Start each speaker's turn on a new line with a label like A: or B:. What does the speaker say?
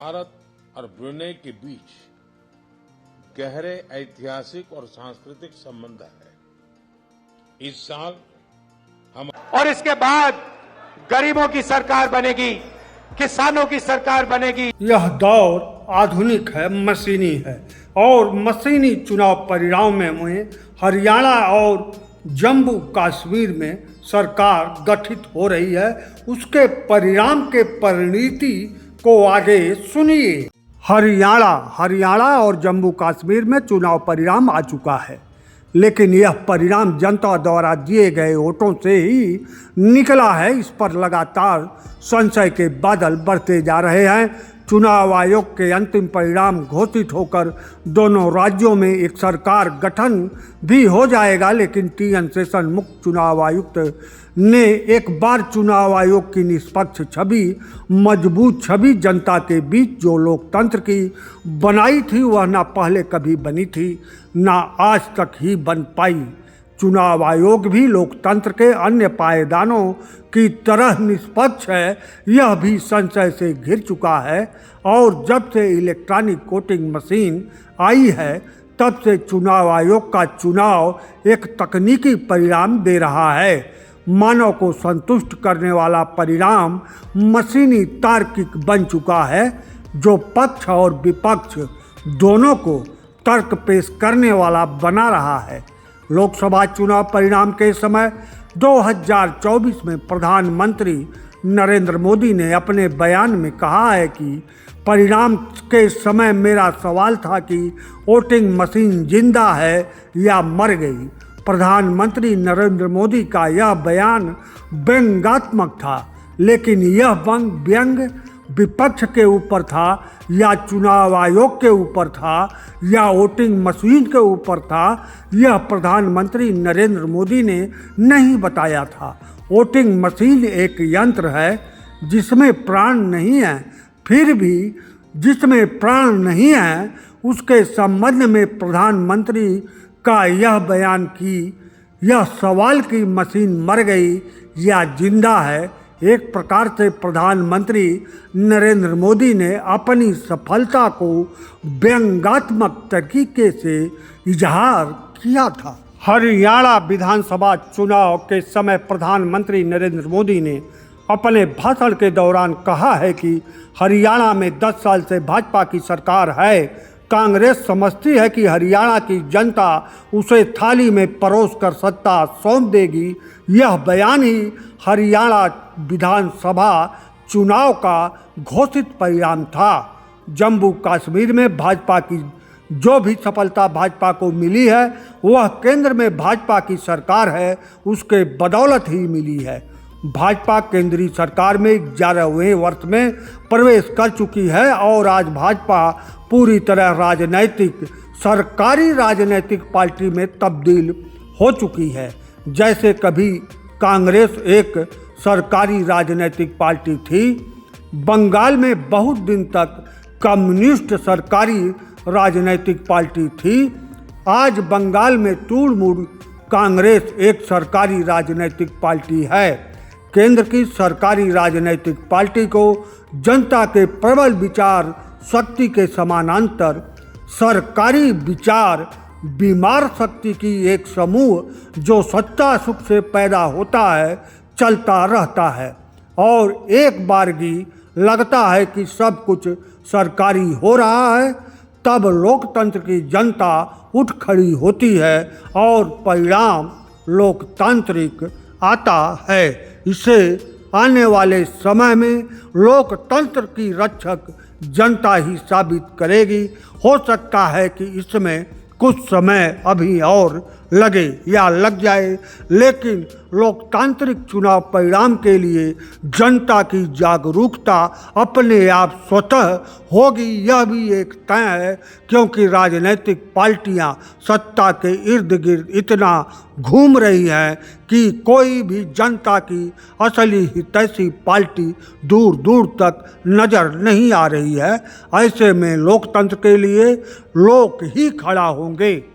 A: भारत और ब्रुनेई के बीच गहरे ऐतिहासिक और सांस्कृतिक संबंध है। इस साल हम
B: और इसके बाद गरीबों की सरकार बनेगी, किसानों की सरकार बनेगी।
C: यह दौर आधुनिक है, मशीनी है और मशीनी चुनाव परिणाम में हरियाणा और जम्मू कश्मीर में सरकार गठित हो रही है। उसके परिणाम के परिणति को आगे सुनिए। हरियाणा और जम्मू कश्मीर में चुनाव परिणाम आ चुका है, लेकिन यह परिणाम जनता द्वारा दिए गए वोटों से ही निकला है। इस पर लगातार संशय के बादल बढ़ते जा रहे हैं। चुनाव आयोग के अंतिम परिणाम घोषित होकर दोनों राज्यों में एक सरकार गठन भी हो जाएगा, लेकिन टी.एन. शेषन मुख्य चुनाव आयुक्त ने एक बार चुनाव आयोग की निष्पक्ष छवि, मजबूत छवि जनता के बीच जो लोकतंत्र की बनाई थी, वह ना पहले कभी बनी थी ना आज तक ही बन पाई। चुनाव आयोग भी लोकतंत्र के अन्य पायदानों की तरह निष्पक्ष है, यह भी संशय से घिर चुका है। और जब से इलेक्ट्रॉनिक वोटिंग मशीन आई है, तब से चुनाव आयोग का चुनाव एक तकनीकी परिणाम दे रहा है। मानव को संतुष्ट करने वाला परिणाम मशीनी तार्किक बन चुका है, जो पक्ष और विपक्ष दोनों को तर्क पेश करने वाला बना रहा है। लोकसभा चुनाव परिणाम के समय 2024 में प्रधानमंत्री नरेंद्र मोदी ने अपने बयान में कहा है कि परिणाम के समय मेरा सवाल था कि वोटिंग मशीन जिंदा है या मर गई। प्रधानमंत्री नरेंद्र मोदी का यह बयान व्यंग्यात्मक था, लेकिन यह व्यंग विपक्ष के ऊपर था या चुनाव आयोग के ऊपर था या वोटिंग मशीन के ऊपर था, यह प्रधानमंत्री नरेंद्र मोदी ने नहीं बताया था। वोटिंग मशीन एक यंत्र है जिसमें प्राण नहीं है, फिर भी जिसमें प्राण नहीं है उसके संबंध में प्रधानमंत्री का यह बयान कि यह सवाल कि मशीन मर गई या जिंदा है, एक प्रकार से प्रधानमंत्री नरेंद्र मोदी ने अपनी सफलता को व्यंग्यात्मक तरीके से इजहार किया था। हरियाणा विधानसभा चुनाव के समय प्रधानमंत्री नरेंद्र मोदी ने अपने भाषण के दौरान कहा है कि हरियाणा में 10 साल से भाजपा की सरकार है। कांग्रेस समझती है कि हरियाणा की जनता उसे थाली में परोस कर सत्ता सौंप देगी। यह बयान ही हरियाणा विधानसभा चुनाव का घोषित परिणाम था। जम्मू कश्मीर में भाजपा की जो भी सफलता भाजपा को मिली है, वह केंद्र में भाजपा की सरकार है, उसके बदौलत ही मिली है। भाजपा केंद्रीय सरकार में 11वें वर्ष में प्रवेश कर चुकी है और आज भाजपा पूरी तरह सरकारी राजनीतिक पार्टी में तब्दील हो चुकी है। जैसे कभी कांग्रेस एक सरकारी राजनीतिक पार्टी थी, बंगाल में बहुत दिन तक कम्युनिस्ट सरकारी राजनीतिक पार्टी थी, आज बंगाल में तूड़-मुड़ कांग्रेस एक सरकारी राजनीतिक पार्टी है। केंद्र की सरकारी राजनीतिक पार्टी को जनता के प्रबल विचार शक्ति के समानांतर सरकारी विचार बीमार शक्ति की एक समूह जो सत्ता सुख से पैदा होता है, चलता रहता है और एक बारगी लगता है कि सब कुछ सरकारी हो रहा है, तब लोकतंत्र की जनता उठ खड़ी होती है और परिणाम लोकतांत्रिक आता है। इसे आने वाले समय में लोकतंत्र की रक्षक जनता ही साबित करेगी। हो सकता है कि इसमें कुछ समय अभी और लगे या लग जाए, लेकिन लोकतांत्रिक चुनाव परिणाम के लिए जनता की जागरूकता अपने आप स्वतः होगी, यह भी एक तय है, क्योंकि राजनीतिक पार्टियां सत्ता के इर्द गिर्द इतना घूम रही हैं कि कोई भी जनता की असली हितैषी पार्टी दूर दूर तक नज़र नहीं आ रही है। ऐसे में लोकतंत्र के लिए लोग ही खड़ा होंगे।